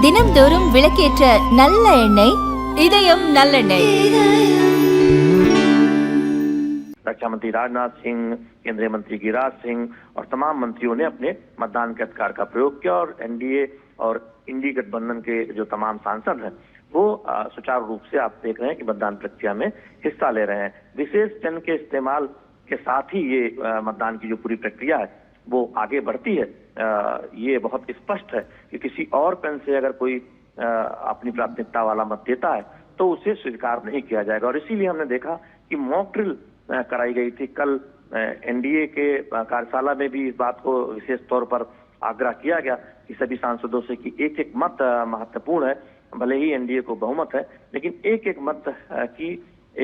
தினம்தோறும் விளக்கேற்ற நல்ல எண்ணெய் இதயம் நல்லெண்ணெய்। रक्षा मंत्री राजनाथ सिंह, केंद्रीय मंत्री गिरिराज सिंह और तमाम मंत्रियों ने अपने मतदान के अधिकार का प्रयोग किया और एनडीए और इंडी गठबंधन के जो तमाम सांसद हैं वो सुचारू रूप से आप देख रहे हैं कि मतदान प्रक्रिया में हिस्सा ले रहे हैं। विशेष चिन्ह के इस्तेमाल के साथ ही ये मतदान की जो पूरी प्रक्रिया है वो आगे बढ़ती है। ये बहुत स्पष्ट है कि किसी और पेन से अगर कोई अपनी प्राथमिकता वाला मत देता है तो उसे स्वीकार नहीं किया जाएगा। और इसीलिए हमने देखा कि मॉक ड्रिल कराई गई थी कल एनडीए के कार्यशाला में भी इस बात को विशेष तौर पर आग्रह किया गया कि सभी सांसदों से कि एक एक मत महत्वपूर्ण है। भले ही एनडीए को बहुमत है लेकिन एक एक मत की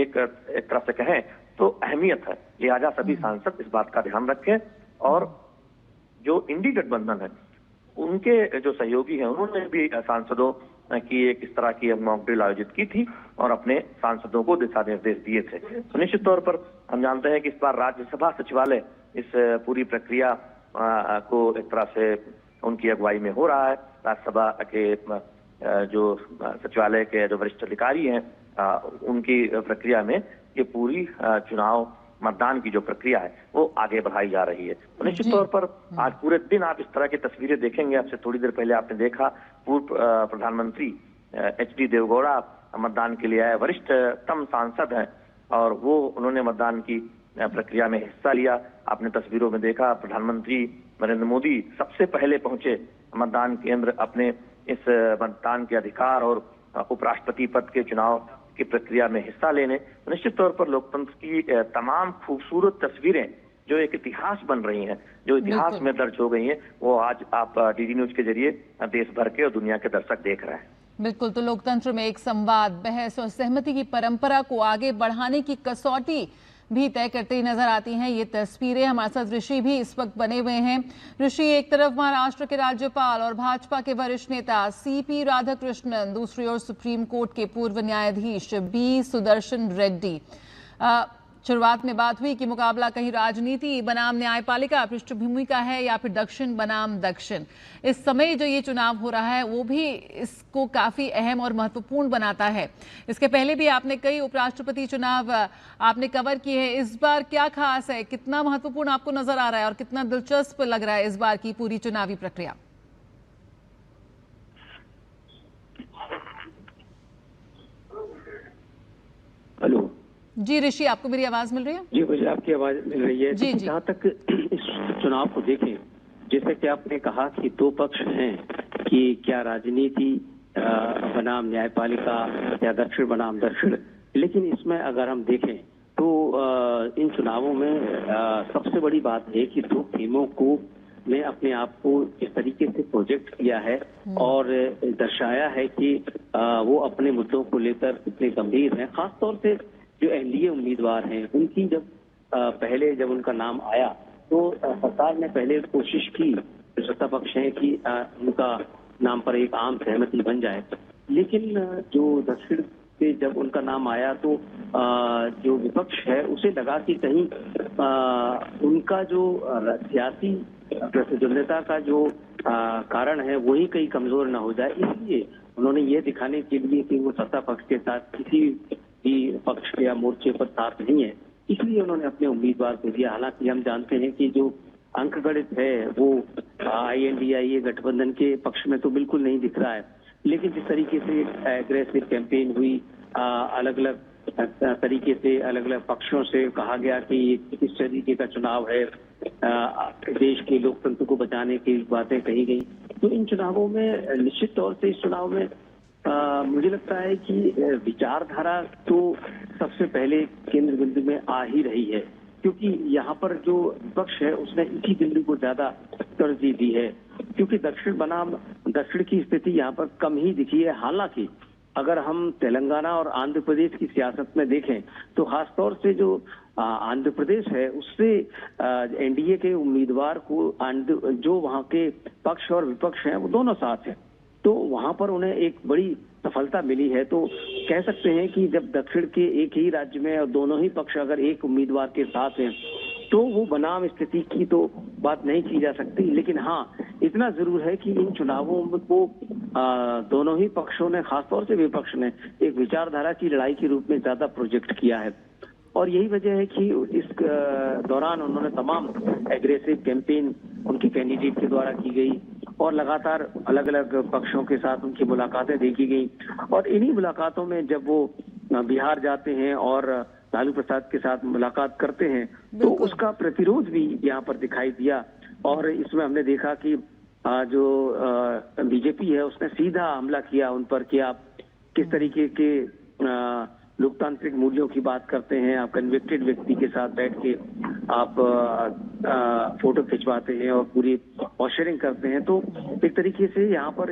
एक तरह से कहें तो अहमियत है। लिहाजा सभी सांसद इस बात का ध्यान रखें और जो इंडी गठबंधन है उनके जो सहयोगी हैं उन्होंने भी सांसदों की एक इस तरह की मॉक ड्रिल आयोजित की थी और अपने सांसदों को दिशा निर्देश दिए थे। तो निश्चित तौर पर हम जानते हैं कि इस बार राज्यसभा सचिवालय इस पूरी प्रक्रिया को एक तरह से उनकी अगुवाई में हो रहा है। राज्यसभा के जो सचिवालय के जो वरिष्ठ अधिकारी हैं उनकी प्रक्रिया में ये पूरी चुनाव मतदान की जो प्रक्रिया है वो आगे बढ़ाई जा रही है। तो निश्चित तौर पर आज पूरे दिन आप इस तरह की तस्वीरें देखेंगे। आपसे थोड़ी देर पहले आपने देखा पूर्व प्रधानमंत्री एचडी देवगौड़ा मतदान के लिए आए, वरिष्ठतम सांसद हैं और वो उन्होंने मतदान की प्रक्रिया में हिस्सा लिया। आपने तस्वीरों में देखा प्रधानमंत्री नरेंद्र मोदी सबसे पहले पहुंचे मतदान केंद्र अपने इस मतदान के अधिकार और उपराष्ट्रपति पद के चुनाव की प्रक्रिया में हिस्सा लेने। निश्चित तौर पर लोकतंत्र की तमाम खूबसूरत तस्वीरें जो एक इतिहास बन रही हैं, जो इतिहास में दर्ज हो गई हैं, वो आज आप डीडी न्यूज के जरिए देश भर के और दुनिया के दर्शक देख रहे हैं। बिल्कुल, तो लोकतंत्र में एक संवाद, बहस और सहमति की परंपरा को आगे बढ़ाने की कसौटी भी तय करते ही नजर आती हैं ये तस्वीरें। हमारे साथ ऋषि भी इस वक्त बने हुए हैं। ऋषि, एक तरफ महाराष्ट्र के राज्यपाल और भाजपा के वरिष्ठ नेता सीपी राधाकृष्णन, दूसरी ओर सुप्रीम कोर्ट के पूर्व न्यायाधीश बी सुदर्शन रेड्डी। शुरुआत में बात हुई कि मुकाबला कहीं राजनीति बनाम न्यायपालिका पृष्ठभूमि का है या फिर दक्षिण बनाम दक्षिण। इस समय जो ये चुनाव हो रहा है वो भी इसको काफी अहम और महत्वपूर्ण बनाता है। इसके पहले भी आपने कई उपराष्ट्रपति चुनाव आपने कवर किए हैं। इस बार क्या खास है, कितना महत्वपूर्ण आपको नजर आ रहा है और कितना दिलचस्प लग रहा है इस बार की पूरी चुनावी प्रक्रिया? हेलो जी ऋषि, आपको मेरी आवाज मिल रही है? जी, मुझे आपकी आवाज मिल रही है। जी जी। जहाँ तक इस चुनाव को देखें, जैसे कि आपने कहा कि दो पक्ष हैं कि क्या राजनीति बनाम न्यायपालिका या दक्षिण बनाम दक्षिण, लेकिन इसमें अगर हम देखें तो इन चुनावों में सबसे बड़ी बात है कि दो टीमों को ने अपने आप को इस तरीके से प्रोजेक्ट किया है और दर्शाया है कि वो अपने मुद्दों को लेकर कितने गंभीर हैं। खासतौर से जो एनडीए उम्मीदवार हैं उनकी पहले जब उनका नाम आया तो सरकार ने पहले कोशिश की, जो सत्ता पक्ष है, कि उनका नाम पर एक आम सहमति बन जाए। लेकिन जो दक्षिण से जब उनका नाम आया तो जो विपक्ष है उसे लगा कि कहीं उनका जो सियासी प्रतिद्वंद्विता का जो कारण है वही कहीं कमजोर न हो जाए। इसलिए उन्होंने ये दिखाने के लिए कि वो सत्ता पक्ष के साथ किसी भी पक्ष या मोर्चे पर साथ नहीं है, इसलिए उन्होंने अपने उम्मीदवार को दिया। हालांकि हम जानते हैं कि जो अंकगणित है वो INDIA गठबंधन के पक्ष में तो बिल्कुल नहीं दिख रहा है, लेकिन जिस तरीके से एग्रेसिव कैंपेन हुई, अलग अलग तरीके से अलग अलग पक्षों से कहा गया कि किस तरीके का चुनाव है, देश के लोकतंत्र को बचाने की बातें कही गई। तो इन चुनावों में निश्चित तौर से इस चुनाव में मुझे लगता है कि विचारधारा तो सबसे पहले केंद्र बिंदु में आ ही रही है, क्योंकि यहाँ पर जो विपक्ष है उसने इसी बिंदु को ज्यादा तरजीह दी है, क्योंकि दक्षिण बनाम दक्षिण की स्थिति यहाँ पर कम ही दिखी है। हालांकि अगर हम तेलंगाना और आंध्र प्रदेश की सियासत में देखें तो खासतौर से जो आंध्र प्रदेश है उससे एनडीए के उम्मीदवार को जो वहाँ के पक्ष और विपक्ष हैं वो दोनों साथ हैं, तो वहां पर उन्हें एक बड़ी सफलता मिली है। तो कह सकते हैं कि जब दक्षिण के एक ही राज्य में और दोनों ही पक्ष अगर एक उम्मीदवार के साथ हैं तो वो बनाम स्थिति की तो बात नहीं की जा सकती। लेकिन हाँ, इतना जरूर है कि इन चुनावों को दोनों ही पक्षों ने, खासतौर से विपक्ष ने, एक विचारधारा की लड़ाई के रूप में ज्यादा प्रोजेक्ट किया है। और यही वजह है कि इस दौरान उन्होंने तमाम एग्रेसिव कैंपेन उनके कैंडिडेट के द्वारा की गई और लगातार अलग अलग पक्षों के साथ उनकी मुलाकातें देखी गई। और इन्हीं मुलाकातों में जब वो बिहार जाते हैं और लालू प्रसाद के साथ मुलाकात करते हैं तो उसका प्रतिरोध भी यहाँ पर दिखाई दिया। और इसमें हमने देखा कि जो बीजेपी है उसने सीधा हमला किया उन पर कि आप किस तरीके के लोकतांत्रिक मूल्यों की बात करते हैं, आप कन्विक्टेड व्यक्ति के साथ बैठ के आप फोटो खिंचवाते हैं और पूरी पॉस्चरिंग करते हैं। तो एक तरीके से यहाँ पर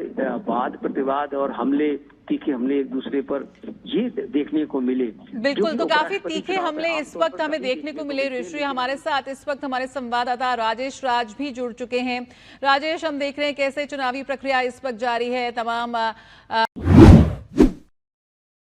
वाद प्रतिवाद और हमले, तीखे हमले एक दूसरे पर ये देखने को मिले। बिल्कुल, तो काफी तीखे हमले इस वक्त हमें देखने को मिले। ऋषि, हमारे साथ इस वक्त हमारे संवाददाता राजेश राज भी जुड़ चुके हैं। राजेश, हम देख रहे हैं कैसे चुनावी प्रक्रिया इस वक्त जारी है। तमाम